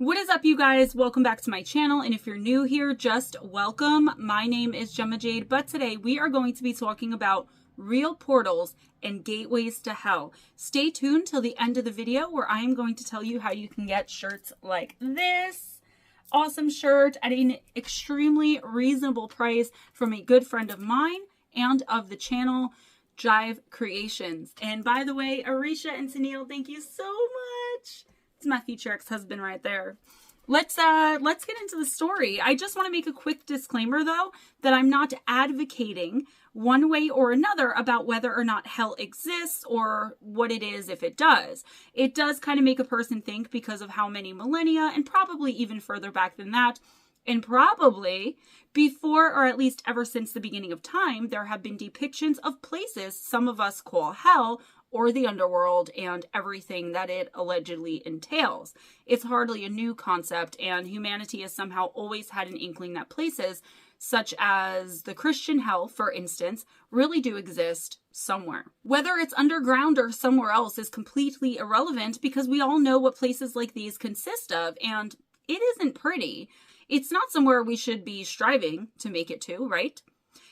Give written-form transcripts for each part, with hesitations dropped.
What is up, you guys? Welcome back to my channel, and if you're new here, just welcome. My name is Gemma Jade, but today we are going to be talking about real portals and gateways to hell. Stay tuned till the end of the video where I am going to tell you how you can get shirts like this awesome shirt at an extremely reasonable price from a good friend of mine and of the channel, Jive Creations. And by the way, Arisha and Tennille, thank you so much. It's my future ex-husband right there. Let's get into the story. I just want to make a quick disclaimer, though, that I'm not advocating one way or another about whether or not hell exists or what it is if it does. It does kind of make a person think because of how many millennia, and probably even further back than that, and probably before, or at least ever since the beginning of time, there have been depictions of places some of us call hell, or the underworld, and everything that it allegedly entails. It's hardly a new concept, and humanity has somehow always had an inkling that places, such as the Christian hell, for instance, really do exist somewhere. Whether it's underground or somewhere else is completely irrelevant, because we all know what places like these consist of, and it isn't pretty. It's not somewhere we should be striving to make it to, right?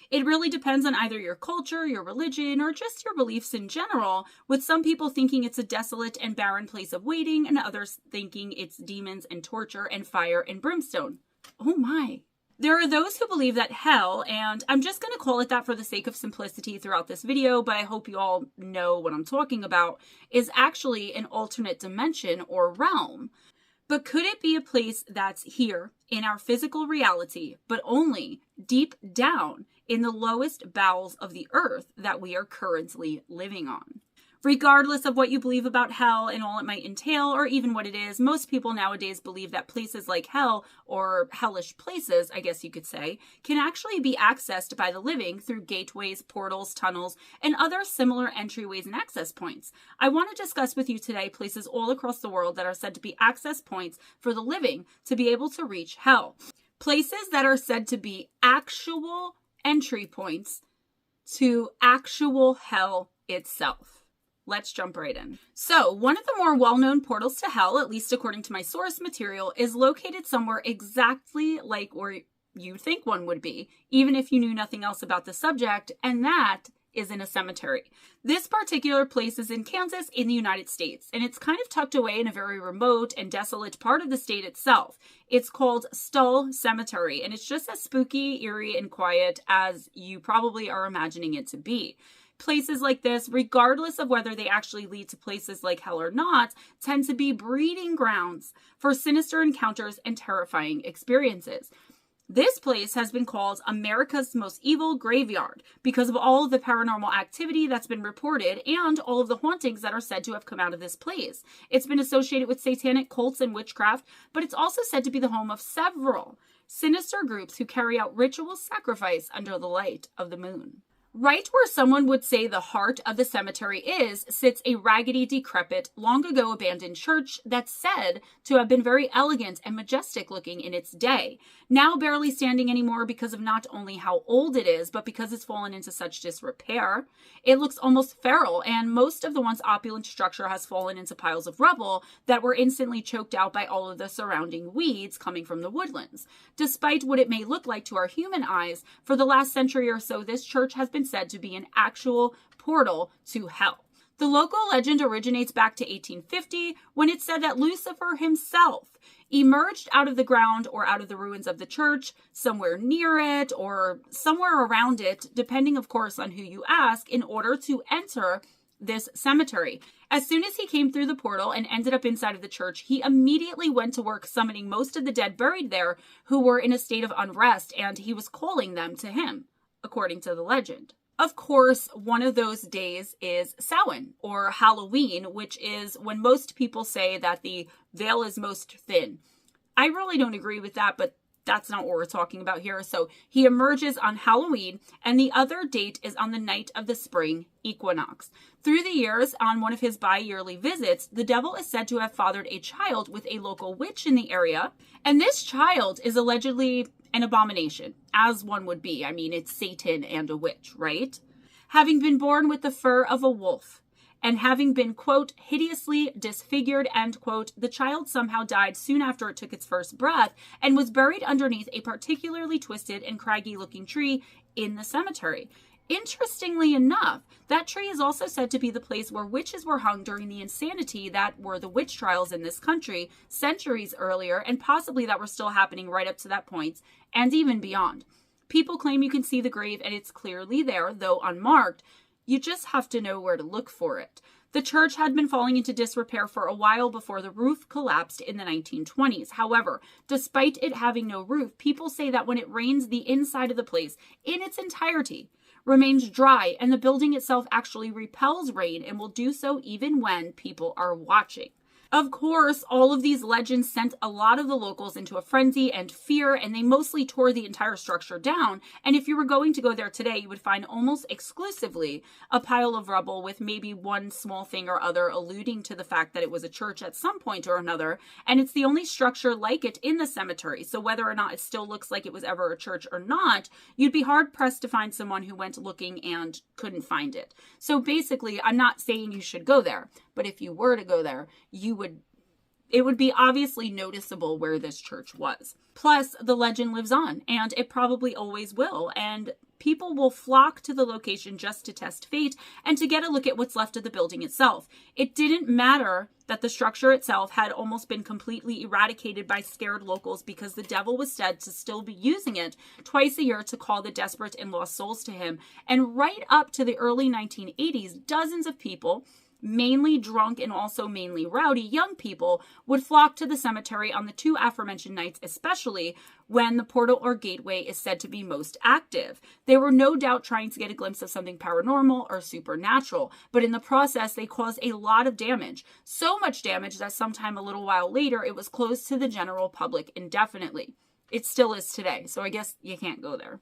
It really depends on either your culture, your religion, or just your beliefs in general, with some people thinking it's a desolate and barren place of waiting, and others thinking it's demons and torture and fire and brimstone. Oh my. There are those who believe that hell, and I'm just going to call it that for the sake of simplicity throughout this video, but I hope you all know what I'm talking about, is actually an alternate dimension or realm. But could it be a place that's here in our physical reality, but only deep down in the lowest bowels of the earth that we are currently living on? Regardless of what you believe about hell and all it might entail, or even what it is, most people nowadays believe that places like hell, or hellish places, I guess you could say, can actually be accessed by the living through gateways, portals, tunnels, and other similar entryways and access points. I want to discuss with you today places all across the world that are said to be access points for the living to be able to reach hell. Places that are said to be actual entry points to actual hell itself. Let's jump right in. So, one of the more well-known portals to hell, at least according to my source material, is located somewhere exactly like where you think one would be, even if you knew nothing else about the subject, and that is in a cemetery. This particular place is in Kansas in the United States, and it's kind of tucked away in a very remote and desolate part of the state itself. It's called Stull Cemetery, and it's just as spooky, eerie, and quiet as you probably are imagining it to be. Places like this, regardless of whether they actually lead to places like hell or not, tend to be breeding grounds for sinister encounters and terrifying experiences. This place has been called America's most evil graveyard because of all of the paranormal activity that's been reported and all of the hauntings that are said to have come out of this place. It's been associated with satanic cults and witchcraft, but it's also said to be the home of several sinister groups who carry out ritual sacrifice under the light of the moon. Right where someone would say the heart of the cemetery is, sits a raggedy, decrepit, long ago abandoned church that's said to have been very elegant and majestic looking in its day. Now barely standing anymore because of not only how old it is, but because it's fallen into such disrepair. It looks almost feral, and most of the once opulent structure has fallen into piles of rubble that were instantly choked out by all of the surrounding weeds coming from the woodlands. Despite what it may look like to our human eyes, for the last century or so, this church has been said to be an actual portal to hell. The local legend originates back to 1850 when it said that Lucifer himself emerged out of the ground or out of the ruins of the church, somewhere near it or somewhere around it, depending of course on who you ask, in order to enter this cemetery. As soon as he came through the portal and ended up inside of the church, he immediately went to work summoning most of the dead buried there who were in a state of unrest, and he was calling them to him, according to the legend. Of course, one of those days is Samhain, or Halloween, which is when most people say that the veil is most thin. I really don't agree with that, but that's not what we're talking about here. So he emerges on Halloween, and the other date is on the night of the spring equinox. Through the years, on one of his bi-yearly visits, the devil is said to have fathered a child with a local witch in the area, and this child is allegedly an abomination, as one would be. I mean, it's Satan and a witch, right? Having been born with the fur of a wolf and having been, quote, hideously disfigured, end quote, the child somehow died soon after it took its first breath and was buried underneath a particularly twisted and craggy-looking tree in the cemetery. Interestingly enough, that tree is also said to be the place where witches were hung during the insanity that were the witch trials in this country centuries earlier, and possibly that were still happening right up to that point and even beyond. People claim you can see the grave and it's clearly there, though unmarked. You just have to know where to look for it. The church had been falling into disrepair for a while before the roof collapsed in the 1920s. However, despite it having no roof, people say that when it rains, the inside of the place in its entirety remains dry, and the building itself actually repels rain and will do so even when people are watching. Of course, all of these legends sent a lot of the locals into a frenzy and fear, and they mostly tore the entire structure down. And if you were going to go there today, you would find almost exclusively a pile of rubble with maybe one small thing or other alluding to the fact that it was a church at some point or another. And it's the only structure like it in the cemetery. So whether or not it still looks like it was ever a church or not, you'd be hard pressed to find someone who went looking and couldn't find it. So basically, I'm not saying you should go there, but if you were to go there, it would be obviously noticeable where this church was. Plus, the legend lives on, and it probably always will, and people will flock to the location just to test fate and to get a look at what's left of the building itself. It didn't matter that the structure itself had almost been completely eradicated by scared locals because the devil was said to still be using it twice a year to call the desperate and lost souls to him. And right up to the early 1980s, dozens of people, mainly drunk and also mainly rowdy young people, would flock to the cemetery on the two aforementioned nights, especially when the portal or gateway is said to be most active. They were no doubt trying to get a glimpse of something paranormal or supernatural, but in the process, they caused a lot of damage. So much damage that sometime a little while later, it was closed to the general public indefinitely. It still is today, so I guess you can't go there.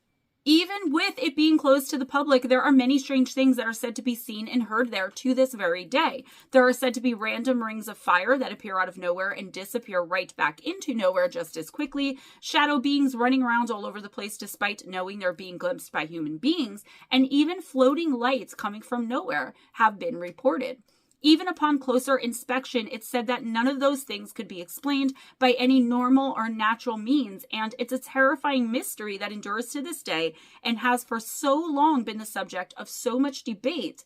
Even with it being closed to the public, there are many strange things that are said to be seen and heard there to this very day. There are said to be random rings of fire that appear out of nowhere and disappear right back into nowhere just as quickly, shadow beings running around all over the place despite knowing they're being glimpsed by human beings, and even floating lights coming from nowhere have been reported. Even upon closer inspection, it's said that none of those things could be explained by any normal or natural means, and it's a terrifying mystery that endures to this day and has for so long been the subject of so much debate,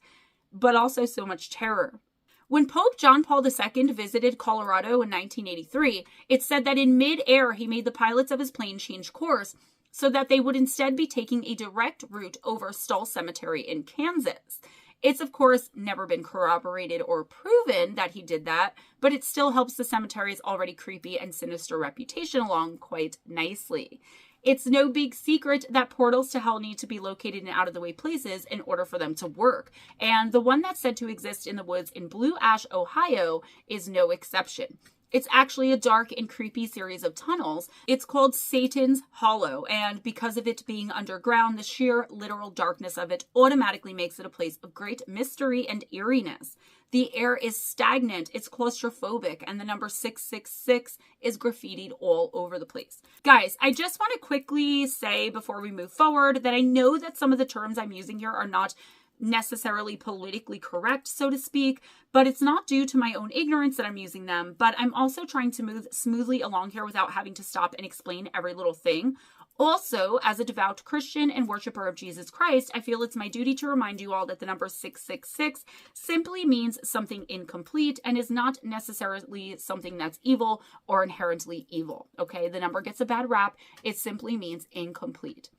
but also so much terror. When Pope John Paul II visited Colorado in 1983, it's said that in mid-air he made the pilots of his plane change course so that they would instead be taking a direct route over Stull Cemetery in Kansas. It's, of course, never been corroborated or proven that he did that, but it still helps the cemetery's already creepy and sinister reputation along quite nicely. It's no big secret that portals to hell need to be located in out-of-the-way places in order for them to work, and the one that's said to exist in the woods in Blue Ash, Ohio, is no exception. It's actually a dark and creepy series of tunnels. It's called Satan's Hollow, and because of it being underground, the sheer literal darkness of it automatically makes it a place of great mystery and eeriness. The air is stagnant, it's claustrophobic, and the number 666 is graffitied all over the place. Guys, I just want to quickly say before we move forward that I know that some of the terms I'm using here are not necessarily politically correct, so to speak, but it's not due to my own ignorance that I'm using them, but I'm also trying to move smoothly along here without having to stop and explain every little thing. Also, as a devout Christian and worshiper of Jesus Christ, I feel it's my duty to remind you all that the number 666 simply means something incomplete and is not necessarily something that's evil or inherently evil, okay? The number gets a bad rap. It simply means incomplete.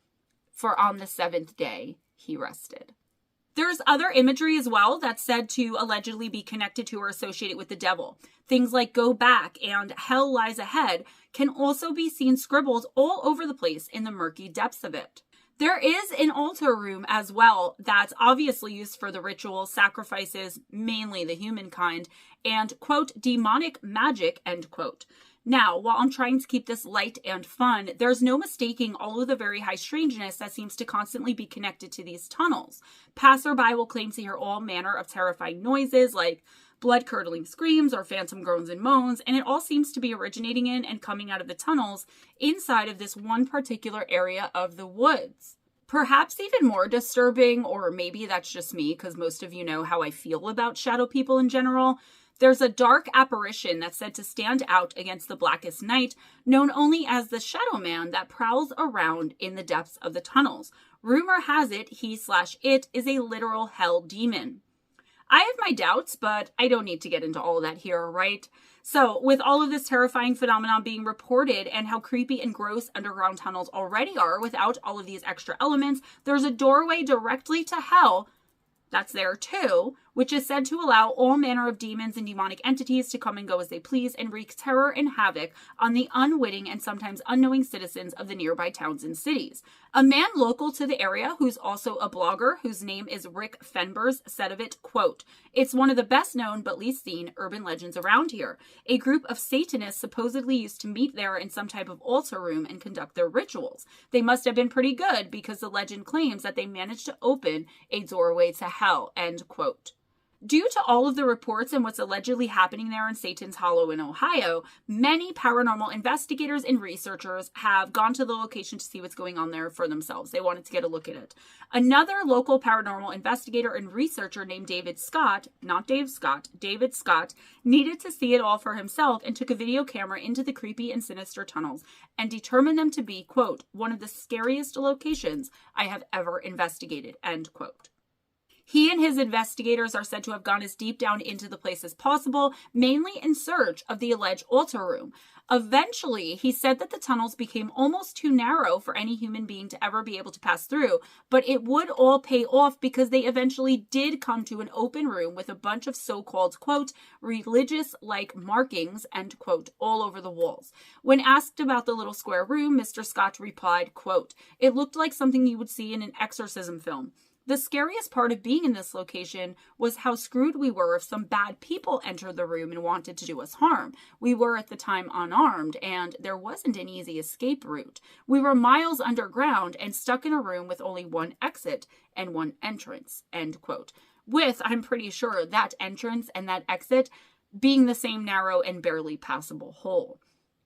For on the seventh day, he rested. There's other imagery as well that's said to allegedly be connected to or associated with the devil. Things like "go back" and "hell lies ahead" can also be seen scribbled all over the place in the murky depths of it. There is an altar room as well that's obviously used for the ritual sacrifices, mainly the humankind, and, quote, demonic magic, end quote. Now, while I'm trying to keep this light and fun, there's no mistaking all of the very high strangeness that seems to constantly be connected to these tunnels. Passerby will claim to hear all manner of terrifying noises like blood-curdling screams or phantom groans and moans, and it all seems to be originating in and coming out of the tunnels inside of this one particular area of the woods. Perhaps even more disturbing, or maybe that's just me, because most of you know how I feel about shadow people in general. There's a dark apparition that's said to stand out against the blackest night, known only as the Shadow Man, that prowls around in the depths of the tunnels. Rumor has it he/it is a literal hell demon. I have my doubts, but I don't need to get into all of that here, right? So with all of this terrifying phenomenon being reported and how creepy and gross underground tunnels already are without all of these extra elements, there's a doorway directly to hell that's there too, which is said to allow all manner of demons and demonic entities to come and go as they please and wreak terror and havoc on the unwitting and sometimes unknowing citizens of the nearby towns and cities. A man local to the area, who's also a blogger, whose name is Rick Fenbers, said of it, quote, "It's one of the best known but least seen urban legends around here. A group of Satanists supposedly used to meet there in some type of altar room and conduct their rituals. They must have been pretty good because the legend claims that they managed to open a doorway to hell," end quote. Due to all of the reports and what's allegedly happening there in Satan's Hollow in Ohio, many paranormal investigators and researchers have gone to the location to see what's going on there for themselves. They wanted to get a look at it. Another local paranormal investigator and researcher named David Scott, not Dave Scott, David Scott, needed to see it all for himself and took a video camera into the creepy and sinister tunnels and determined them to be, quote, "one of the scariest locations I have ever investigated," end quote. He and his investigators are said to have gone as deep down into the place as possible, mainly in search of the alleged altar room. Eventually, he said that the tunnels became almost too narrow for any human being to ever be able to pass through, but it would all pay off because they eventually did come to an open room with a bunch of so-called, quote, religious-like markings, end quote, all over the walls. When asked about the little square room, Mr. Scott replied, quote, "It looked like something you would see in an exorcism film. The scariest part of being in this location was how screwed we were if some bad people entered the room and wanted to do us harm. We were at the time unarmed, and there wasn't an easy escape route. We were miles underground and stuck in a room with only one exit and one entrance," end quote. With, I'm pretty sure, that entrance and that exit being the same narrow and barely passable hole.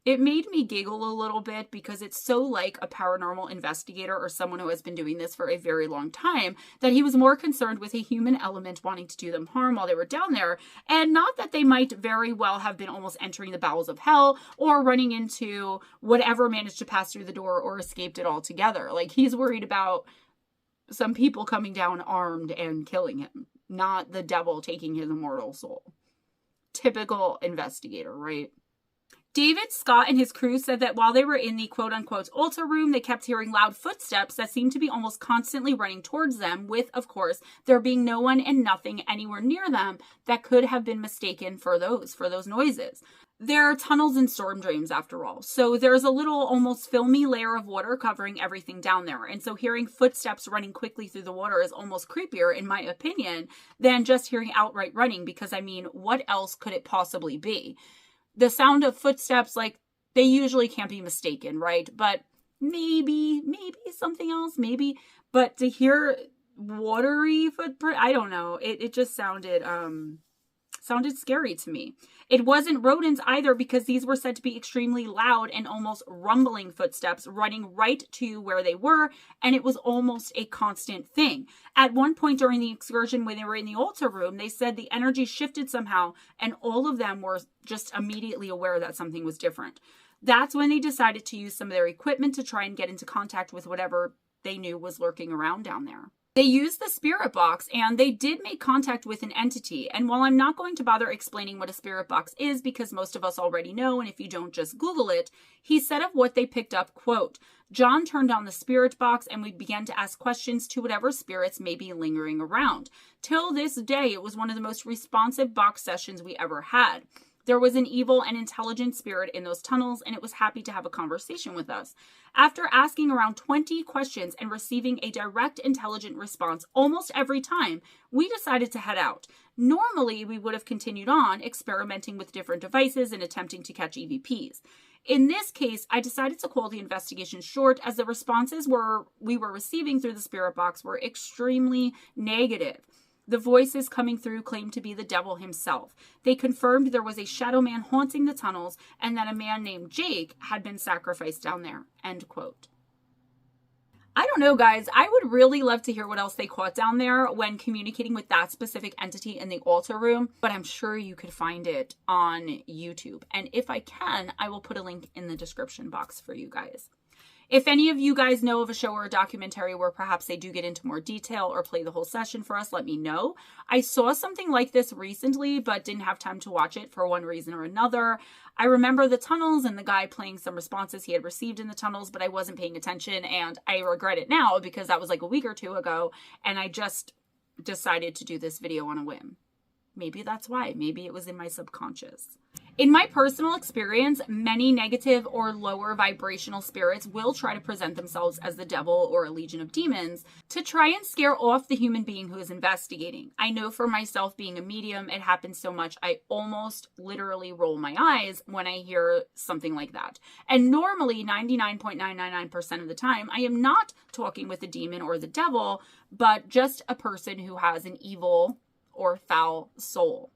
It made me giggle a little bit because it's so like a paranormal investigator or someone who has been doing this for a very long time that he was more concerned with a human element wanting to do them harm while they were down there, and not that they might very well have been almost entering the bowels of hell or running into whatever managed to pass through the door or escaped it altogether. Like, he's worried about some people coming down armed and killing him, not the devil taking his immortal soul. Typical investigator, right? David Scott and his crew said that while they were in the quote-unquote altar room, they kept hearing loud footsteps that seemed to be almost constantly running towards them, with, of course, there being no one and nothing anywhere near them that could have been mistaken for those noises. There are tunnels and storm drains, after all, so there's a little almost filmy layer of water covering everything down there, and so hearing footsteps running quickly through the water is almost creepier, in my opinion, than just hearing outright running, because, I mean, what else could it possibly be? The sound of footsteps, like, they usually can't be mistaken, right? But maybe something else, maybe. But to hear watery footprint, I don't know. It just sounded scary to me. It wasn't rodents either, because these were said to be extremely loud and almost rumbling footsteps running right to where they were, and it was almost a constant thing. At one point during the excursion, when they were in the altar room, they said the energy shifted somehow, and all of them were just immediately aware that something was different. That's when they decided to use some of their equipment to try and get into contact with whatever they knew was lurking around down there. They used the spirit box, and they did make contact with an entity. And while I'm not going to bother explaining what a spirit box is, because most of us already know, and if you don't, just Google it, he said of what they picked up, quote, "John turned on the spirit box and we began to ask questions to whatever spirits may be lingering around. Till this day, it was one of the most responsive box sessions we ever had. There was an evil and intelligent spirit in those tunnels, and it was happy to have a conversation with us. After asking around 20 questions and receiving a direct, intelligent response almost every time, we decided to head out. Normally, we would have continued on, experimenting with different devices and attempting to catch EVPs. In this case, I decided to call the investigation short, as the responses we were receiving through the spirit box were extremely negative. The voices coming through claimed to be the devil himself. They confirmed there was a shadow man haunting the tunnels and that a man named Jake had been sacrificed down there," end quote. I don't know, guys. I would really love to hear what else they caught down there when communicating with that specific entity in the altar room, but I'm sure you could find it on YouTube. And if I can, I will put a link in the description box for you guys. If any of you guys know of a show or a documentary where perhaps they do get into more detail or play the whole session for us, let me know. I saw something like this recently, but didn't have time to watch it for one reason or another. I remember the tunnels and the guy playing some responses he had received in the tunnels, but I wasn't paying attention, and I regret it now because that was like a week or two ago, and I just decided to do this video on a whim. Maybe that's why. Maybe it was in my subconscious. In my personal experience, many negative or lower vibrational spirits will try to present themselves as the devil or a legion of demons to try and scare off the human being who is investigating. I know for myself, being a medium, it happens so much I almost literally roll my eyes when I hear something like that. And normally 99.999% of the time, I am not talking with a demon or the devil, but just a person who has an evil or foul soul.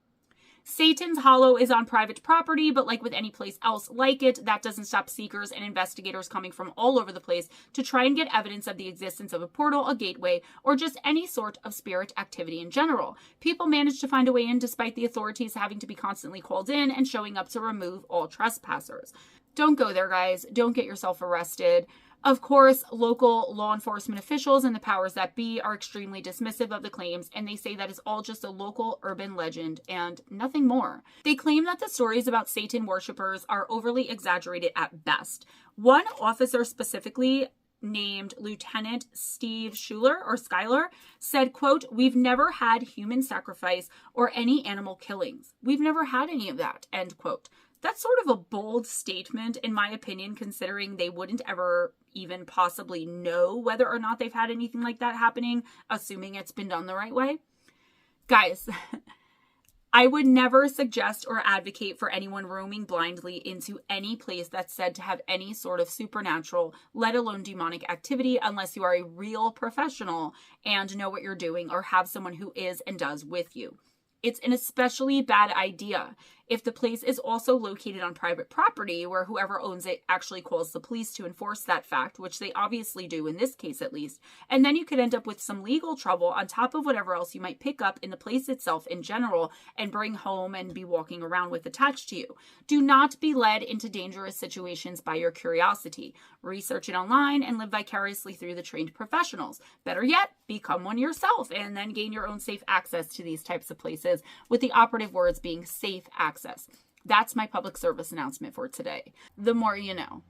Satan's Hollow is on private property, but like with any place else like it, that doesn't stop seekers and investigators coming from all over the place to try and get evidence of the existence of a portal, a gateway, or just any sort of spirit activity in general. People manage to find a way in despite the authorities having to be constantly called in and showing up to remove all trespassers. Don't go there, guys. Don't get yourself arrested. Of course, local law enforcement officials and the powers that be are extremely dismissive of the claims, and they say that it's all just a local urban legend and nothing more. They claim that the stories about Satan worshippers are overly exaggerated at best. One officer specifically, named Lieutenant Steve Schuyler, said, quote, "We've never had human sacrifice or any animal killings. We've never had any of that," end quote. That's sort of a bold statement, in my opinion, considering they wouldn't ever even possibly know whether or not they've had anything like that happening, assuming it's been done the right way. Guys, I would never suggest or advocate for anyone roaming blindly into any place that's said to have any sort of supernatural, let alone demonic activity, unless you are a real professional and know what you're doing or have someone who is and does with you. It's an especially bad idea if the place is also located on private property where whoever owns it actually calls the police to enforce that fact, which they obviously do in this case at least. And then you could end up with some legal trouble on top of whatever else you might pick up in the place itself in general and bring home and be walking around with attached to you. Do not be led into dangerous situations by your curiosity. Research it online and live vicariously through the trained professionals. Better yet, become one yourself and then gain your own safe access to these types of places, with the operative words being safe access. That's my public service announcement for today. The more you know.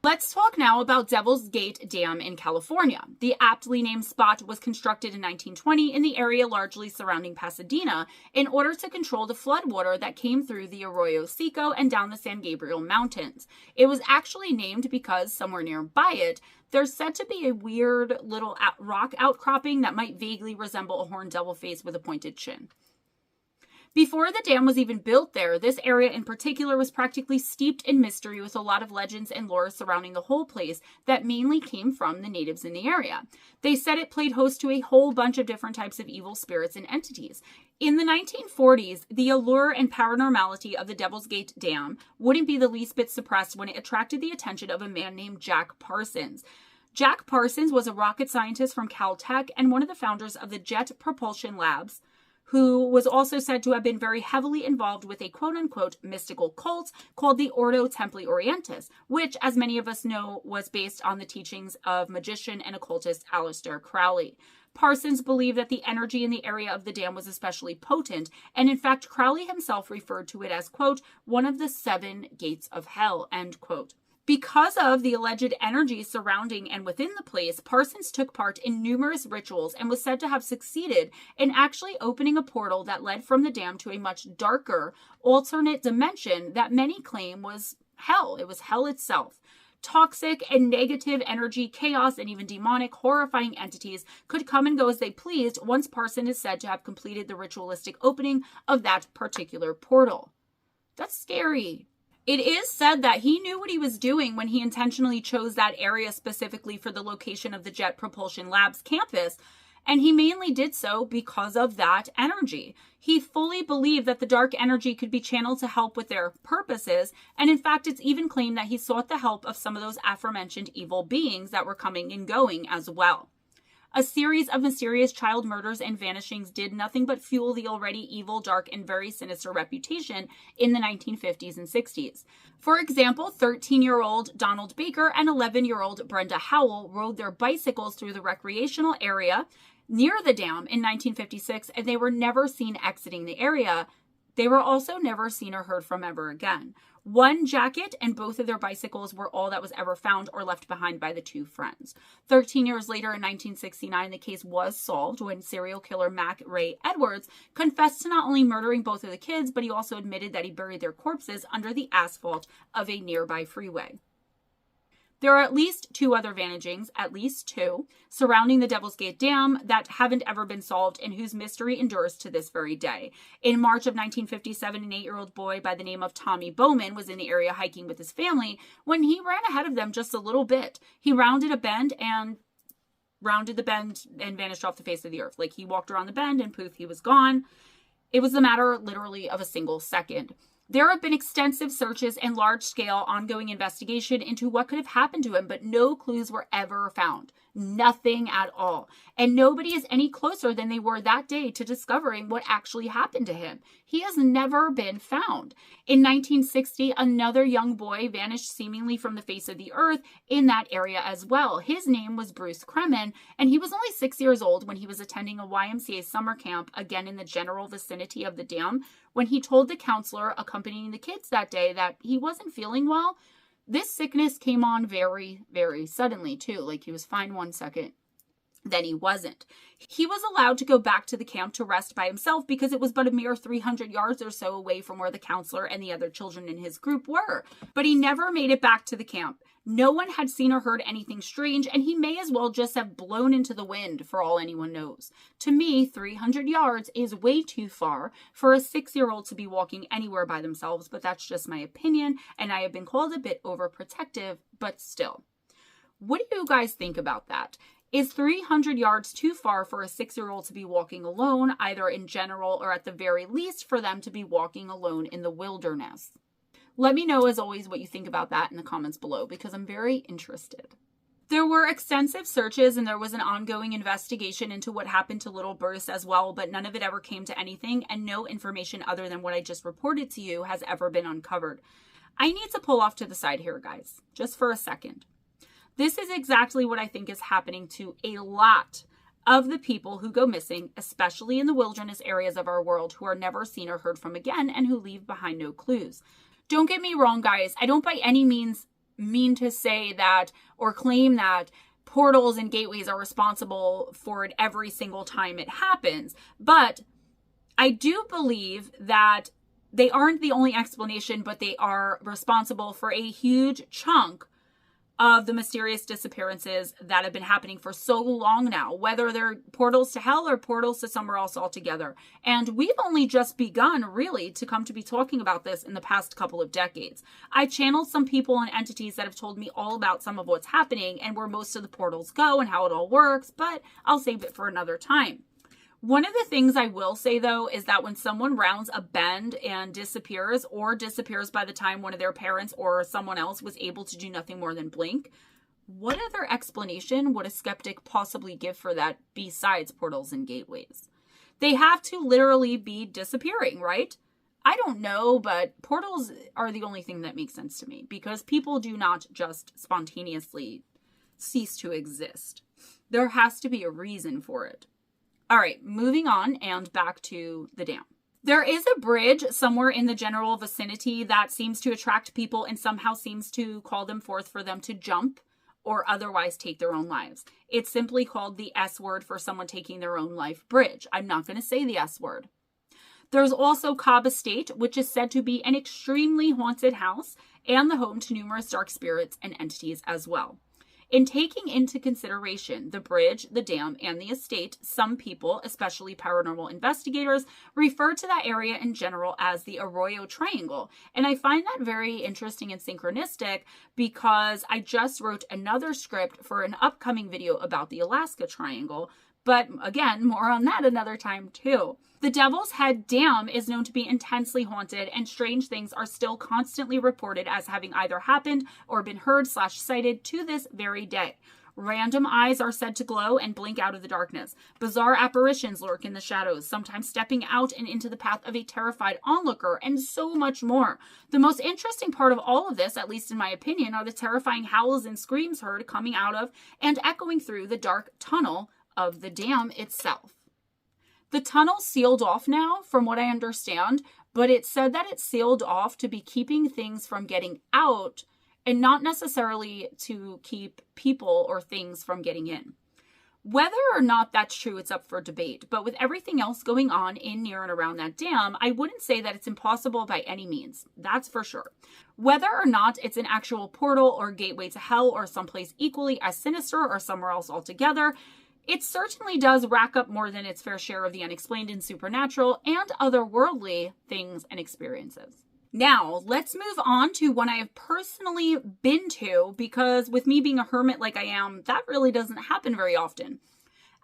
Let's talk now about Devil's Gate Dam in California. The aptly named spot was constructed in 1920 in the area largely surrounding Pasadena in order to control the floodwater that came through the Arroyo Seco and down the San Gabriel Mountains. It was actually named because somewhere nearby it, there's said to be a weird little rock outcropping that might vaguely resemble a horned devil face with a pointed chin. Before the dam was even built there, this area in particular was practically steeped in mystery, with a lot of legends and lore surrounding the whole place that mainly came from the natives in the area. They said it played host to a whole bunch of different types of evil spirits and entities. In the 1940s, the allure and paranormality of the Devil's Gate Dam wouldn't be the least bit suppressed when it attracted the attention of a man named Jack Parsons. Jack Parsons was a rocket scientist from Caltech and one of the founders of the Jet Propulsion Labs, who was also said to have been very heavily involved with a quote-unquote mystical cult called the Ordo Templi Orientis, which, as many of us know, was based on the teachings of magician and occultist Aleister Crowley. Parsons believed that the energy in the area of the dam was especially potent, and in fact, Crowley himself referred to it as, quote, one of the 7 gates of hell, end quote. Because of the alleged energy surrounding and within the place, Parsons took part in numerous rituals and was said to have succeeded in actually opening a portal that led from the dam to a much darker, alternate dimension that many claim was hell. It was hell itself. Toxic and negative energy, chaos, and even demonic, horrifying entities could come and go as they pleased once Parsons is said to have completed the ritualistic opening of that particular portal. That's scary. It is said that he knew what he was doing when he intentionally chose that area specifically for the location of the Jet Propulsion Labs campus, And he mainly did so because of that energy. He fully believed that the dark energy could be channeled to help with their purposes. And in fact, it's even claimed that he sought the help of some of those aforementioned evil beings that were coming and going as well. A series of mysterious child murders and vanishings did nothing but fuel the already evil, dark, and very sinister reputation in the 1950s and 60s. For example, 13-year-old Donald Baker and 11-year-old Brenda Howell rode their bicycles through the recreational area near the dam in 1956, and they were never seen exiting the area. They were also never seen or heard from ever again. One jacket and both of their bicycles were all that was ever found or left behind by the two friends. 13 years later, in 1969, the case was solved when serial killer Mac Ray Edwards confessed to not only murdering both of the kids, but he also admitted that he buried their corpses under the asphalt of a nearby freeway. There are at least two other vanishings, at least two, surrounding the Devil's Gate Dam that haven't ever been solved and whose mystery endures to this very day. In March of 1957, an 8-year-old boy by the name of Tommy Bowman was in the area hiking with his family when he ran ahead of them just a little bit. He rounded the bend and vanished off the face of the earth. Like, he walked around the bend and poof, he was gone. It was a matter literally of a single second. There have been extensive searches and large-scale ongoing investigation into what could have happened to him, but no clues were ever found. Nothing at all. And nobody is any closer than they were that day to discovering what actually happened to him. He has never been found. In 1960, another young boy vanished seemingly from the face of the earth in that area as well. His name was Bruce Kremen, and he was only 6 years old when he was attending a YMCA summer camp, again in the general vicinity of the dam, when he told the counselor accompanying the kids that day that he wasn't feeling well. This sickness came on very, very suddenly too. Like, he was fine 1 second, then he wasn't. He was allowed to go back to the camp to rest by himself because it was but a mere 300 yards or so away from where the counselor and the other children in his group were. But he never made it back to the camp. No one had seen or heard anything strange, and he may as well just have blown into the wind for all anyone knows. To me, 300 yards is way too far for a 6-year-old to be walking anywhere by themselves, but that's just my opinion, and I have been called a bit overprotective, but still. What do you guys think about that? Is 300 yards too far for a 6-year-old to be walking alone, either in general or at the very least for them to be walking alone in the wilderness? Let me know, as always, what you think about that in the comments below, because I'm very interested. There were extensive searches and there was an ongoing investigation into what happened to little Bruce as well, but none of it ever came to anything, and no information other than what I just reported to you has ever been uncovered. I need to pull off to the side here, guys, just for a second. This is exactly what I think is happening to a lot of the people who go missing, especially in the wilderness areas of our world, who are never seen or heard from again and who leave behind no clues. Don't get me wrong, guys. I don't by any means mean to say that or claim that portals and gateways are responsible for it every single time it happens. But I do believe that they aren't the only explanation, but they are responsible for a huge chunk of the mysterious disappearances that have been happening for so long now, whether they're portals to hell or portals to somewhere else altogether. And we've only just begun, really, to come to be talking about this in the past couple of decades. I channeled some people and entities that have told me all about some of what's happening and where most of the portals go and how it all works, but I'll save it for another time. One of the things I will say, though, is that when someone rounds a bend and disappears, or disappears by the time one of their parents or someone else was able to do nothing more than blink, what other explanation would a skeptic possibly give for that besides portals and gateways? They have to literally be disappearing, right? I don't know, but portals are the only thing that makes sense to me, because people do not just spontaneously cease to exist. There has to be a reason for it. All right, moving on and back to the dam. There is a bridge somewhere in the general vicinity that seems to attract people and somehow seems to call them forth for them to jump or otherwise take their own lives. It's simply called the S word for someone taking their own life bridge. I'm not going to say the S word. There's also Cobb Estate, which is said to be an extremely haunted house and the home to numerous dark spirits and entities as well. In taking into consideration the bridge, the dam, and the estate, some people, especially paranormal investigators, refer to that area in general as the Arroyo Triangle. And I find that very interesting and synchronistic because I just wrote another script for an upcoming video about the Alaska Triangle. But again, more on that another time too. The Devil's Head Dam is known to be intensely haunted, and strange things are still constantly reported as having either happened or been heard/cited to this very day. Random eyes are said to glow and blink out of the darkness. Bizarre apparitions lurk in the shadows, sometimes stepping out and into the path of a terrified onlooker, and so much more. The most interesting part of all of this, at least in my opinion, are the terrifying howls and screams heard coming out of and echoing through the dark tunnel of the dam itself. The tunnel's sealed off now, from what I understand, but it said that it's sealed off to be keeping things from getting out and not necessarily to keep people or things from getting in. Whether or not that's true, it's up for debate, but with everything else going on in, near, and around that dam, I wouldn't say that it's impossible by any means. That's for sure. Whether or not it's an actual portal or gateway to hell or someplace equally as sinister or somewhere else altogether, it certainly does rack up more than its fair share of the unexplained and supernatural and otherworldly things and experiences. Now, let's move on to one I have personally been to, because with me being a hermit like I am, that really doesn't happen very often.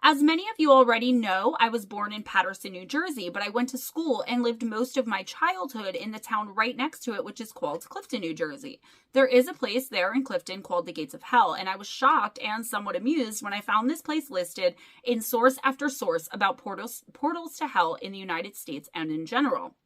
As many of you already know, I was born in Paterson, New Jersey, but I went to school and lived most of my childhood in the town right next to it, which is called Clifton, New Jersey. There is a place there in Clifton called the Gates of Hell, and I was shocked and somewhat amused when I found this place listed in source after source about portals to hell in the United States and in general.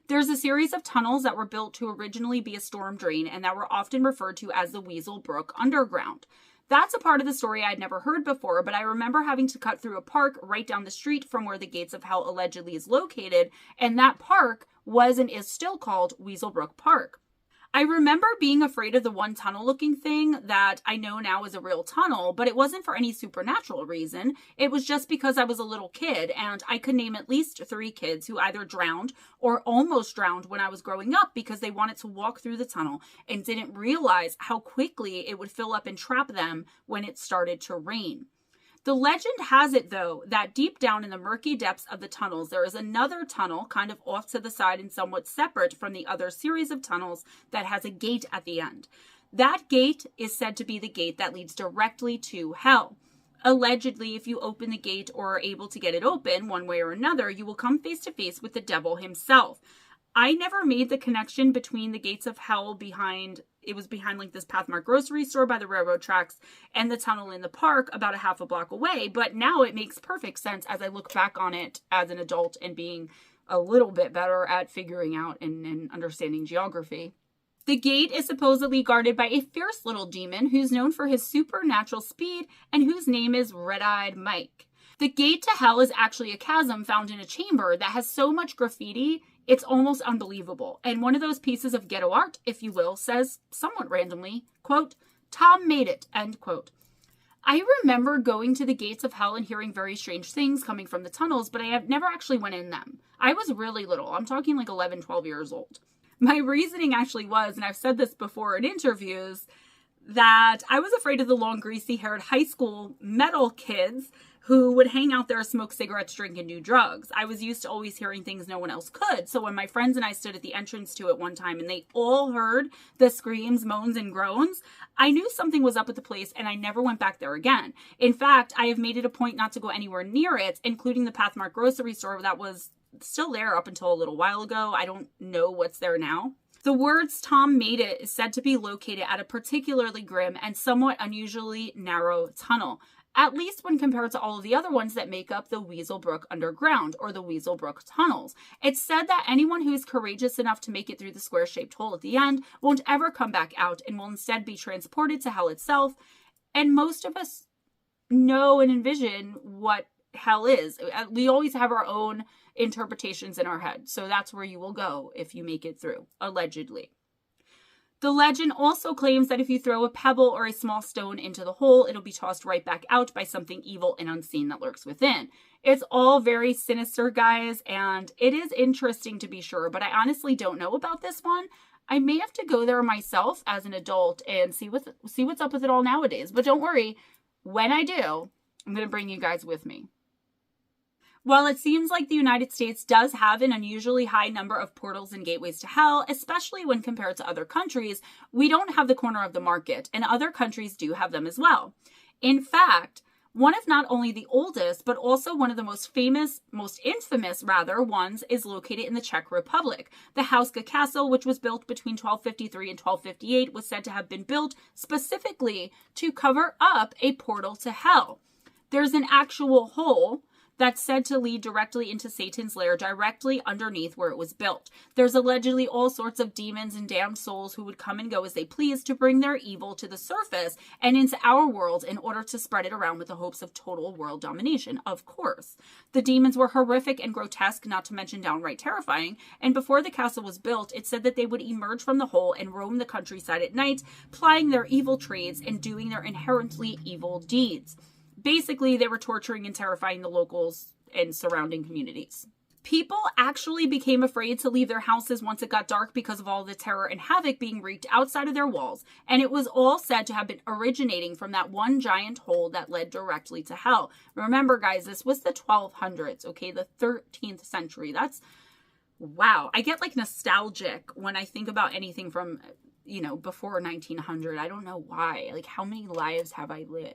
There's a series of tunnels that were built to originally be a storm drain and that were often referred to as the Weasel Brook Underground. That's a part of the story I'd never heard before, but I remember having to cut through a park right down the street from where the Gates of Hell allegedly is located, and that park was and is still called Weasel Brook Park. I remember being afraid of the one tunnel looking thing that I know now is a real tunnel, but it wasn't for any supernatural reason. It was just because I was a little kid, and I could name at least 3 kids who either drowned or almost drowned when I was growing up because they wanted to walk through the tunnel and didn't realize how quickly it would fill up and trap them when it started to rain. The legend has it, though, that deep down in the murky depths of the tunnels, there is another tunnel kind of off to the side and somewhat separate from the other series of tunnels that has a gate at the end. That gate is said to be the gate that leads directly to hell. Allegedly, if you open the gate or are able to get it open one way or another, you will come face to face with the devil himself. I never made the connection between the Gates of Hell behind like this Pathmark grocery store by the railroad tracks and the tunnel in the park about a half a block away. But now it makes perfect sense as I look back on it as an adult and being a little bit better at figuring out and understanding geography. The gate is supposedly guarded by a fierce little demon who's known for his supernatural speed and whose name is Red-Eyed Mike. The gate to hell is actually a chasm found in a chamber that has so much graffiti, it's almost unbelievable. And one of those pieces of ghetto art, if you will, says somewhat randomly, quote, "Tom made it," end quote. I remember going to the Gates of Hell and hearing very strange things coming from the tunnels, but I have never actually went in them. I was really little. I'm talking like 11, 12 years old. My reasoning actually was, and I've said this before in interviews, that I was afraid of the long, greasy-haired high school metal kids who would hang out there, smoke cigarettes, drink, and do drugs. I was used to always hearing things no one else could. So when my friends and I stood at the entrance to it one time and they all heard the screams, moans, and groans, I knew something was up with the place and I never went back there again. In fact, I have made it a point not to go anywhere near it, including the Pathmark grocery store that was still there up until a little while ago. I don't know what's there now. The words "Tom made it" is said to be located at a particularly grim and somewhat unusually narrow tunnel, at least when compared to all of the other ones that make up the Weasel Brook Underground or the Weasel Brook tunnels. It's said that anyone who is courageous enough to make it through the square-shaped hole at the end won't ever come back out and will instead be transported to hell itself. And most of us know and envision what hell is. We always have our own interpretations in our head. So that's where you will go if you make it through, allegedly. The legend also claims that if you throw a pebble or a small stone into the hole, it'll be tossed right back out by something evil and unseen that lurks within. It's all very sinister, guys, and it is interesting to be sure, but I honestly don't know about this one. I may have to go there myself as an adult and see what's up with it all nowadays. But don't worry, when I do, I'm going to bring you guys with me. While it seems like the United States does have an unusually high number of portals and gateways to hell, especially when compared to other countries, we don't have the corner of the market, and other countries do have them as well. In fact, One of not only the oldest, but also one of the most infamous ones is located in the Czech Republic. The Hauska Castle, which was built between 1253 and 1258, was said to have been built specifically to cover up a portal to hell. There's an actual hole that's said to lead directly into Satan's lair, directly underneath where it was built. There's allegedly all sorts of demons and damned souls who would come and go as they please to bring their evil to the surface and into our world in order to spread it around with the hopes of total world domination, of course. The demons were horrific and grotesque, not to mention downright terrifying, and before the castle was built, it said that they would emerge from the hole and roam the countryside at night, plying their evil trades and doing their inherently evil deeds. Basically, they were torturing and terrifying the locals and surrounding communities. People actually became afraid to leave their houses once it got dark because of all the terror and havoc being wreaked outside of their walls, and it was all said to have been originating from that one giant hole that led directly to hell. Remember, guys, this was the 1200s, okay, the 13th century. That's, wow. I get like nostalgic when I think about anything from, before 1900. I don't know why. Like, how many lives have I lived?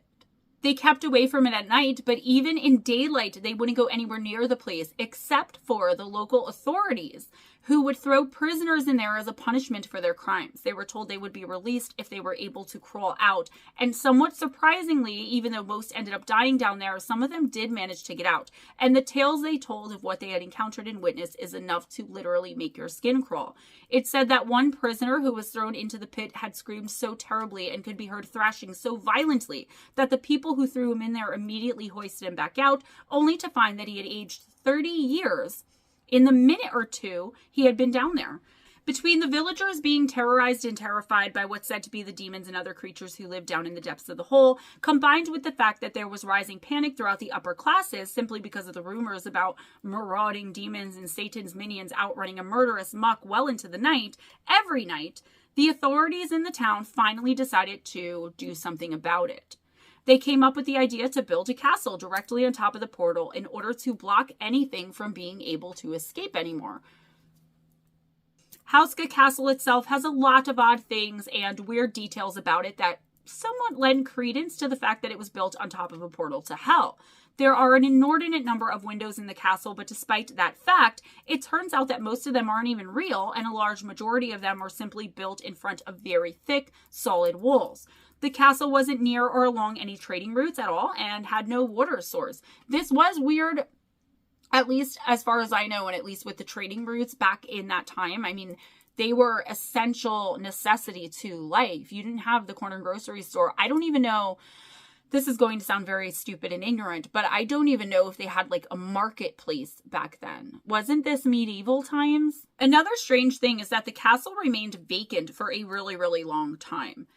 They kept away from it at night, but even in daylight, they wouldn't go anywhere near the place except for the local authorities, who would throw prisoners in there as a punishment for their crimes. They were told they would be released if they were able to crawl out. And somewhat surprisingly, even though most ended up dying down there, some of them did manage to get out. And the tales they told of what they had encountered and witnessed is enough to literally make your skin crawl. It said that one prisoner who was thrown into the pit had screamed so terribly and could be heard thrashing so violently that the people who threw him in there immediately hoisted him back out, only to find that he had aged 30 years in the minute or two he had been down there. Between the villagers being terrorized and terrified by what's said to be the demons and other creatures who lived down in the depths of the hole, combined with the fact that there was rising panic throughout the upper classes simply because of the rumors about marauding demons and Satan's minions outrunning a murderous muck well into the night, every night, the authorities in the town finally decided to do something about it. They came up with the idea to build a castle directly on top of the portal in order to block anything from being able to escape anymore. Hauska Castle itself has a lot of odd things and weird details about it that somewhat lend credence to the fact that it was built on top of a portal to hell. There are an inordinate number of windows in the castle, but despite that fact, it turns out that most of them aren't even real, and a large majority of them are simply built in front of very thick, solid walls. The castle wasn't near or along any trading routes at all and had no water source. This was weird, at least as far as I know, and at least with the trading routes back in that time. I mean, they were essential necessity to life. You didn't have the corner grocery store. I don't even know, this is going to sound very stupid and ignorant, but I don't even know if they had like a marketplace back then. Wasn't this medieval times? Another strange thing is that the castle remained vacant for a really, really long time.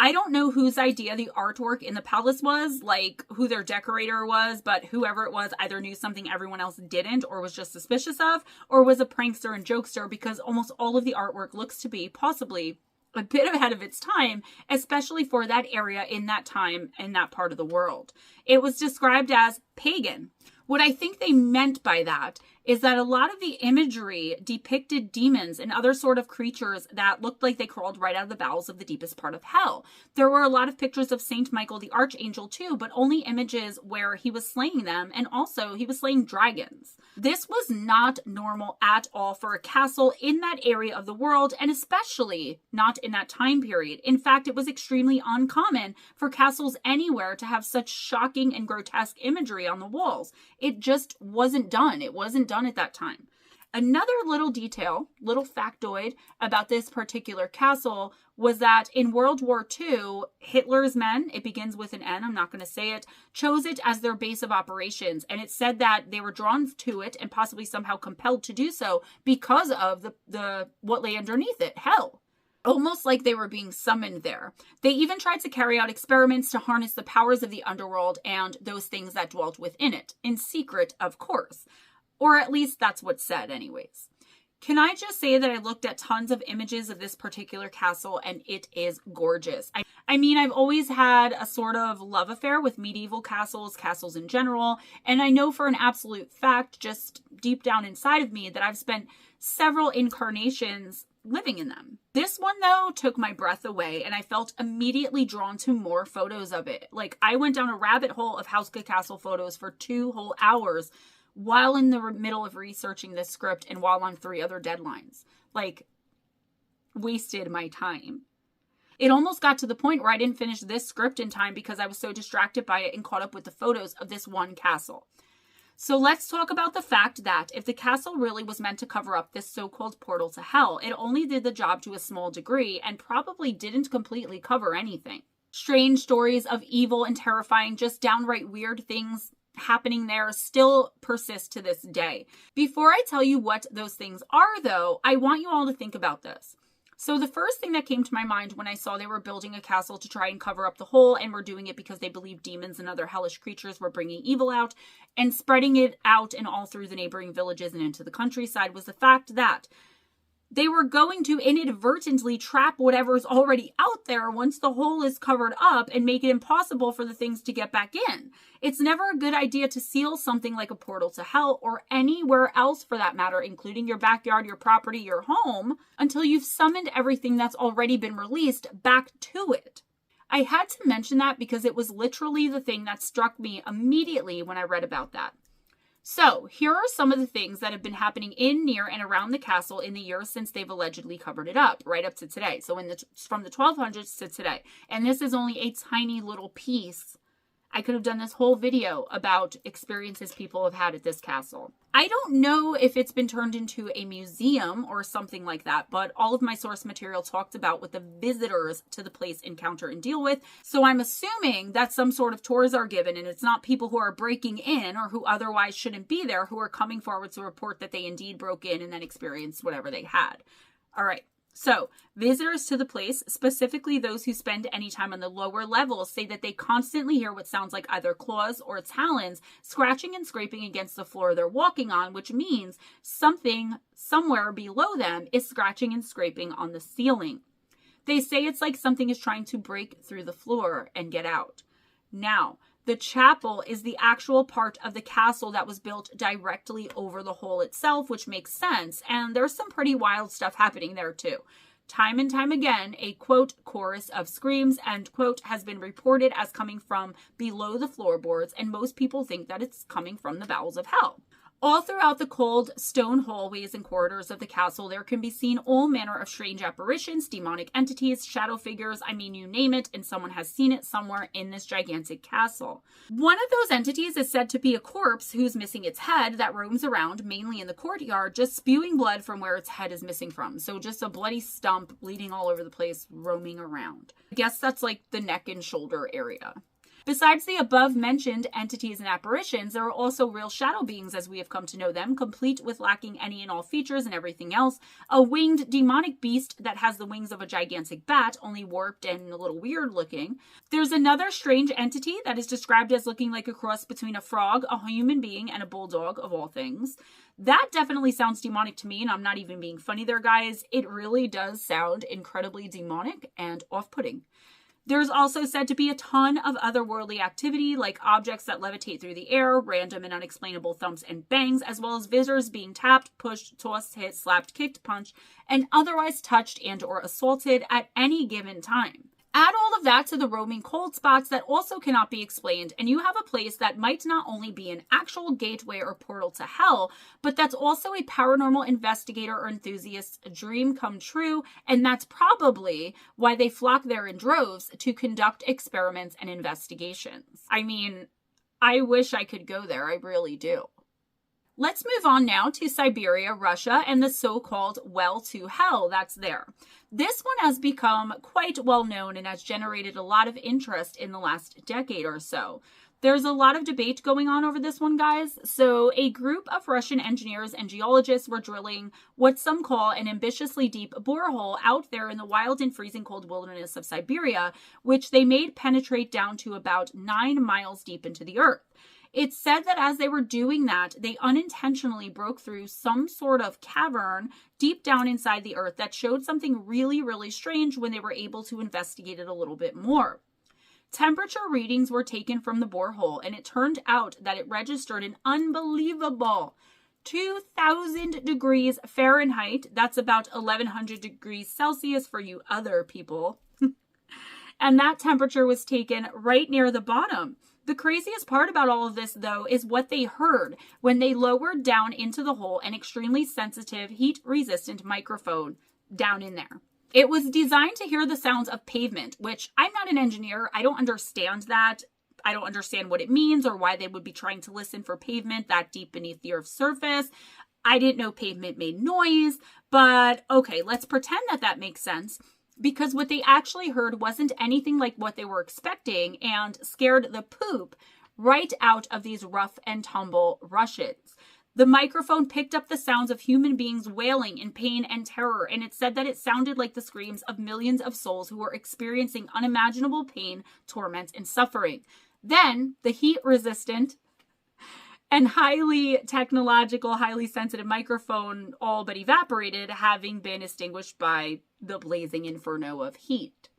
I don't know whose idea the artwork in the palace was, like who their decorator was, but whoever it was either knew something everyone else didn't or was just suspicious of, or was a prankster and jokester, because almost all of the artwork looks to be possibly a bit ahead of its time, especially for that area in that time in that part of the world. It was described as pagan. What I think they meant by that is that a lot of the imagery depicted demons and other sort of creatures that looked like they crawled right out of the bowels of the deepest part of hell. There were a lot of pictures of Saint Michael the Archangel too, but only images where he was slaying them, and also he was slaying dragons. This was not normal at all for a castle in that area of the world, and especially not in that time period. In fact, it was extremely uncommon for castles anywhere to have such shocking and grotesque imagery on the walls. It just wasn't done. It wasn't done at that time. Another little detail, little factoid about this particular castle was that in World War II, Hitler's men, it begins with an N, I'm not going to say it, chose it as their base of operations. And it said that they were drawn to it and possibly somehow compelled to do so because of the what lay underneath it, hell. Almost like they were being summoned there. They even tried to carry out experiments to harness the powers of the underworld and those things that dwelt within it. In secret, of course. Or at least that's what's said anyways. Can I just say that I looked at tons of images of this particular castle and it is gorgeous. I mean, I've always had a sort of love affair with medieval castles, castles in general, and I know for an absolute fact, just deep down inside of me, that I've spent several incarnations living in them. This one, though, took my breath away, and I felt immediately drawn to more photos of it. Like, I went down a rabbit hole of Hauska Castle photos for 2 whole hours while in the middle of researching this script and while on 3 other deadlines. Like, wasted my time. It almost got to the point where I didn't finish this script in time because I was so distracted by it and caught up with the photos of this one castle. So let's talk about the fact that if the castle really was meant to cover up this so-called portal to hell, it only did the job to a small degree and probably didn't completely cover anything. Strange stories of evil and terrifying, just downright weird things happening there still persist to this day. Before I tell you what those things are, though, I want you all to think about this. So the first thing that came to my mind when I saw they were building a castle to try and cover up the hole and were doing it because they believed demons and other hellish creatures were bringing evil out and spreading it out and all through the neighboring villages and into the countryside was the fact that they were going to inadvertently trap whatever's already out there once the hole is covered up and make it impossible for the things to get back in. It's never a good idea to seal something like a portal to hell or anywhere else for that matter, including your backyard, your property, your home, until you've summoned everything that's already been released back to it. I had to mention that because it was literally the thing that struck me immediately when I read about that. So, here are some of the things that have been happening in, near, and around the castle in the years since they've allegedly covered it up, right up to today. So, from the 1200s to today. And this is only a tiny little piece. I could have done this whole video about experiences people have had at this castle. I don't know if it's been turned into a museum or something like that, but all of my source material talked about what the visitors to the place encounter and deal with. So I'm assuming that some sort of tours are given and it's not people who are breaking in or who otherwise shouldn't be there who are coming forward to report that they indeed broke in and then experienced whatever they had. All right. So, visitors to the place, specifically those who spend any time on the lower levels, say that they constantly hear what sounds like either claws or talons scratching and scraping against the floor they're walking on, which means something somewhere below them is scratching and scraping on the ceiling. They say it's like something is trying to break through the floor and get out. Now, the chapel is the actual part of the castle that was built directly over the hole itself, which makes sense. And there's some pretty wild stuff happening there too. Time and time again, a quote, chorus of screams, end quote, has been reported as coming from below the floorboards. And most people think that it's coming from the bowels of hell. All throughout the cold stone hallways and corridors of the castle, there can be seen all manner of strange apparitions, demonic entities, shadow figures, I mean, you name it, and someone has seen it somewhere in this gigantic castle. One of those entities is said to be a corpse who's missing its head that roams around, mainly in the courtyard, just spewing blood from where its head is missing from. So just a bloody stump bleeding all over the place, roaming around. I guess that's like the neck and shoulder area. Besides the above-mentioned entities and apparitions, there are also real shadow beings as we have come to know them, complete with lacking any and all features and everything else. A winged demonic beast that has the wings of a gigantic bat, only warped and a little weird looking. There's another strange entity that is described as looking like a cross between a frog, a human being, and a bulldog, of all things. That definitely sounds demonic to me, and I'm not even being funny there, guys. It really does sound incredibly demonic and off-putting. There's also said to be a ton of otherworldly activity, like objects that levitate through the air, random and unexplainable thumps and bangs, as well as visitors being tapped, pushed, tossed, hit, slapped, kicked, punched, and otherwise touched and or assaulted at any given time. Add all of that to the roaming cold spots that also cannot be explained, and you have a place that might not only be an actual gateway or portal to hell, but that's also a paranormal investigator or enthusiast's dream come true, and that's probably why they flock there in droves to conduct experiments and investigations. I mean, I wish I could go there, I really do. Let's move on now to Siberia, Russia, and the so-called well to hell that's there. This one has become quite well known and has generated a lot of interest in the last decade or so. There's a lot of debate going on over this one, guys. So a group of Russian engineers and geologists were drilling what some call an ambitiously deep borehole out there in the wild and freezing cold wilderness of Siberia, which they made penetrate down to about 9 miles deep into the earth. It's said that as they were doing that, they unintentionally broke through some sort of cavern deep down inside the earth that showed something really, really strange when they were able to investigate it a little bit more. Temperature readings were taken from the borehole, and it turned out that it registered an unbelievable 2,000 degrees Fahrenheit. That's about 1,100 degrees Celsius for you other people. And that temperature was taken right near the bottom. The craziest part about all of this, though, is what they heard when they lowered down into the hole an extremely sensitive, heat-resistant microphone down in there. It was designed to hear the sounds of pavement, which I'm not an engineer. I don't understand that. I don't understand what it means or why they would be trying to listen for pavement that deep beneath the Earth's surface. I didn't know pavement made noise, but okay, let's pretend that that makes sense. Because what they actually heard wasn't anything like what they were expecting and scared the poop right out of these rough and tumble Russians. The microphone picked up the sounds of human beings wailing in pain and terror, and it said that it sounded like the screams of millions of souls who were experiencing unimaginable pain, torment, and suffering. Then, the heat-resistant and highly technological, highly sensitive microphone all but evaporated, having been extinguished by the blazing inferno of heat.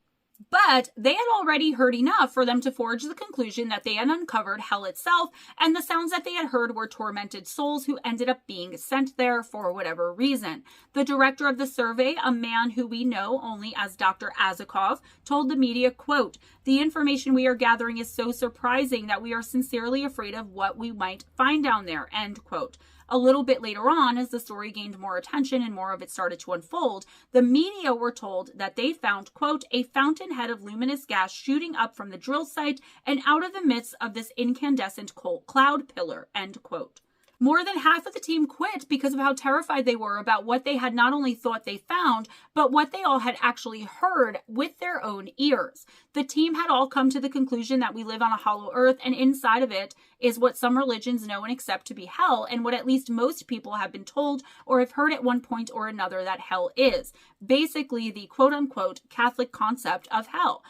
But they had already heard enough for them to forge the conclusion that they had uncovered hell itself, and the sounds that they had heard were tormented souls who ended up being sent there for whatever reason. The director of the survey, a man who we know only as Dr. Azakov, told the media, quote, "The information we are gathering is so surprising that we are sincerely afraid of what we might find down there," end quote. A little bit later on, as the story gained more attention and more of it started to unfold, the media were told that they found, quote, "a fountainhead of luminous gas shooting up from the drill site and out of the midst of this incandescent coal cloud pillar," end quote. More than half of the team quit because of how terrified they were about what they had not only thought they found, but what they all had actually heard with their own ears. The team had all come to the conclusion that we live on a hollow earth, and inside of it is what some religions know and accept to be hell, and what at least most people have been told or have heard at one point or another that hell is. Basically, the quote-unquote Catholic concept of hell.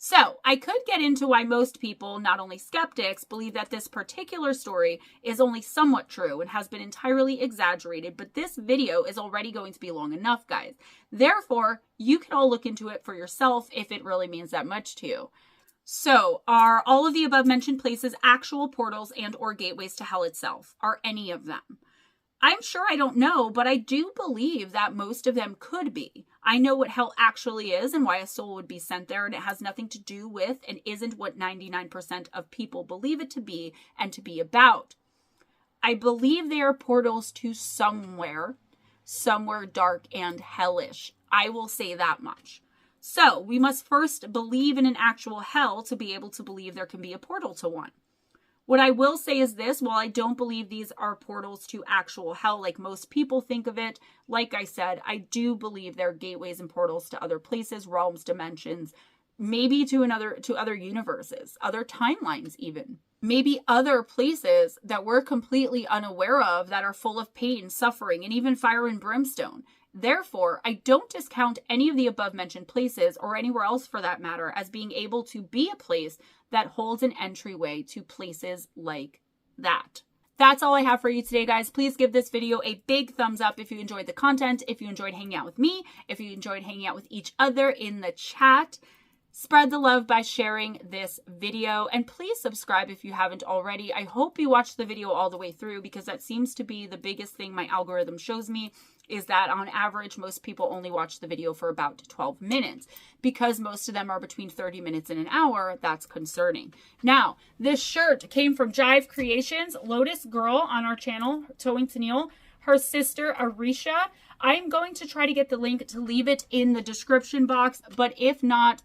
So, I could get into why most people, not only skeptics, believe that this particular story is only somewhat true and has been entirely exaggerated, but this video is already going to be long enough, guys. Therefore, you can all look into it for yourself if it really means that much to you. So, are all of the above mentioned places actual portals and or gateways to hell itself? Are any of them? I'm sure I don't know, but I do believe that most of them could be. I know what hell actually is and why a soul would be sent there, and it has nothing to do with and isn't what 99% of people believe it to be and to be about. I believe they are portals to somewhere dark and hellish. I will say that much. So, we must first believe in an actual hell to be able to believe there can be a portal to one. What I will say is this: while I don't believe these are portals to actual hell like most people think of it, like I said, I do believe they're gateways and portals to other places, realms, dimensions, maybe to other universes, other timelines even. Maybe other places that we're completely unaware of that are full of pain, suffering, and even fire and brimstone. Therefore, I don't discount any of the above mentioned places, or anywhere else for that matter, as being able to be a place that holds an entryway to places like that. That's all I have for you today, guys. Please give this video a big thumbs up if you enjoyed the content, if you enjoyed hanging out with me, if you enjoyed hanging out with each other in the chat. Spread the love by sharing this video, and please subscribe if you haven't already. I hope you watched the video all the way through, because that seems to be the biggest thing my algorithm shows me, is that on average most people only watch the video for about 12 minutes. Because most of them are between 30 minutes and an hour, that's concerning. Now, this shirt came from Jive Creations, Lotus Girl on our channel, Towing to Neil, her sister Arisha. I'm going to try to get the link to leave it in the description box, but if not,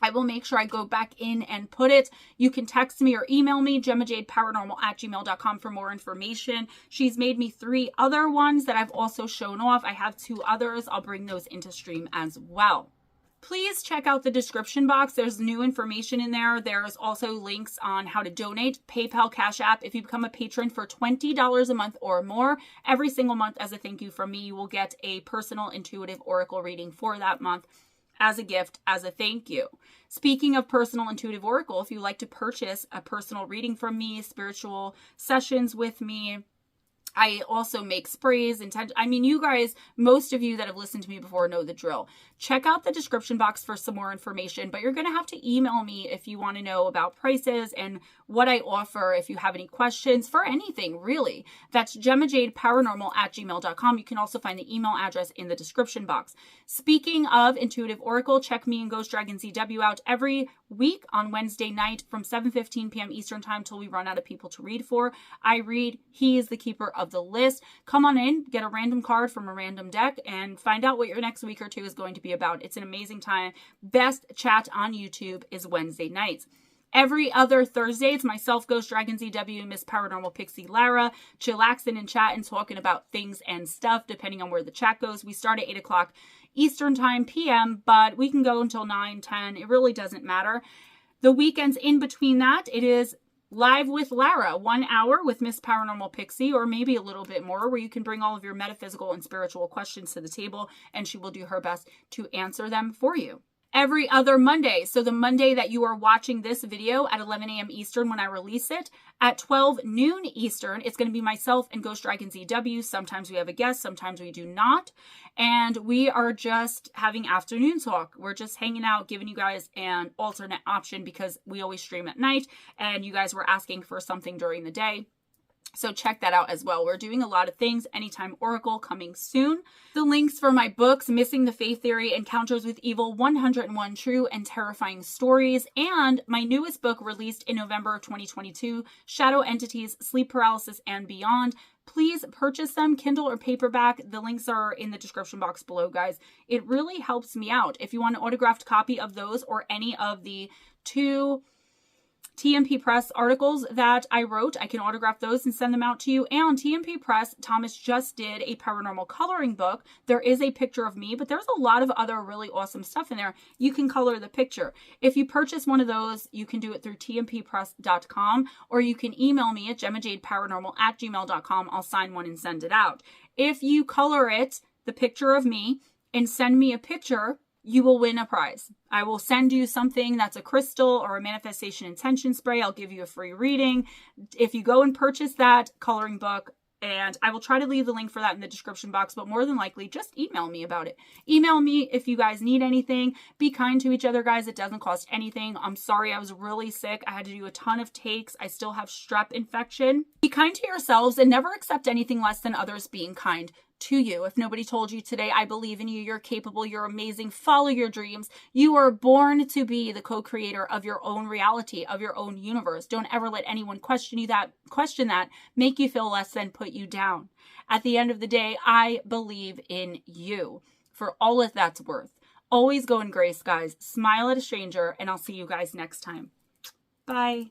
I will make sure I go back in and put it. You can text me or email me, GemmaJadeParanormal@gmail.com, for more information. She's made me 3 other ones that I've also shown off. I have 2 others. I'll bring those into stream as well. Please check out the description box. There's new information in there. There's also links on how to donate, PayPal, Cash App. If you become a patron for $20 a month or more, every single month as a thank you from me, you will get a personal intuitive oracle reading for that month as a gift, as a thank you. Speaking of personal intuitive oracle, if you like to purchase a personal reading from me, spiritual sessions with me, I also make sprays and I mean, you guys, most of you that have listened to me before know the drill. Check out the description box for some more information, but you're going to have to email me if you want to know about prices and what I offer. If you have any questions for anything, really, that's GemmaJadeParanormal@gmail.com. You can also find the email address in the description box. Speaking of Intuitive Oracle, check me and Ghost Dragon ZW out every week on Wednesday night from 7:15 p.m. Eastern time till we run out of people to read for. I read. He is the keeper of the list. Come on in, get a random card from a random deck, and find out what your next week or two is going to be about. It's an amazing time. Best chat on YouTube is Wednesday nights. Every other Thursday, it's myself, Ghost Dragon ZW, and Miss Paranormal Pixie Lara, chillaxing and chatting, talking about things and stuff, depending on where the chat goes. We start at 8 o'clock Eastern time PM, but we can go until 9, 10. It really doesn't matter. The weekends in between that, it is Live with Lara, 1 hour with Miss Paranormal Pixie, or maybe a little bit more, where you can bring all of your metaphysical and spiritual questions to the table, and she will do her best to answer them for you. Every other Monday, so the Monday that you are watching this video at 11 a.m. Eastern when I release it, at 12 noon Eastern, it's going to be myself and Ghost Dragon ZW. Sometimes we have a guest, sometimes we do not. And we are just having afternoon talk. We're just hanging out, giving you guys an alternate option because we always stream at night and you guys were asking for something during the day. So check that out as well. We're doing a lot of things. Anytime Oracle coming soon. The links for my books, Missing the Faith Theory, Encounters with Evil, 101 True and Terrifying Stories, and my newest book released in November of 2022, Shadow Entities, Sleep Paralysis, and Beyond. Please purchase them, Kindle or paperback. The links are in the description box below, guys. It really helps me out. If you want an autographed copy of those or any of the 2 TMP Press articles that I wrote, I can autograph those and send them out to you. And TMP Press, Thomas just did a paranormal coloring book. There is a picture of me, but there's a lot of other really awesome stuff in there. You can color the picture. If you purchase one of those, you can do it through tmppress.com, or you can email me at GemmaJadeParanormal@gmail.com. I'll sign one and send it out. If you color it, the picture of me, and send me a picture, you will win a prize. I will send you something that's a crystal or a manifestation intention spray. I'll give you a free reading if you go and purchase that coloring book, and I will try to leave the link for that in the description box, but more than likely, just email me about it. Email me if you guys need anything. Be kind to each other, guys. It doesn't cost anything. I'm sorry, I was really sick. I had to do a ton of takes. I still have strep infection. Be kind to yourselves and never accept anything less than others being kind to you. If nobody told you today, I believe in you, you're capable, you're amazing, follow your dreams. You are born to be the co-creator of your own reality, of your own universe. Don't ever let anyone question that, make you feel less than, put you down. At the end of the day, I believe in you for all that that's worth. Always go in grace, guys. Smile at a stranger, and I'll see you guys next time. Bye.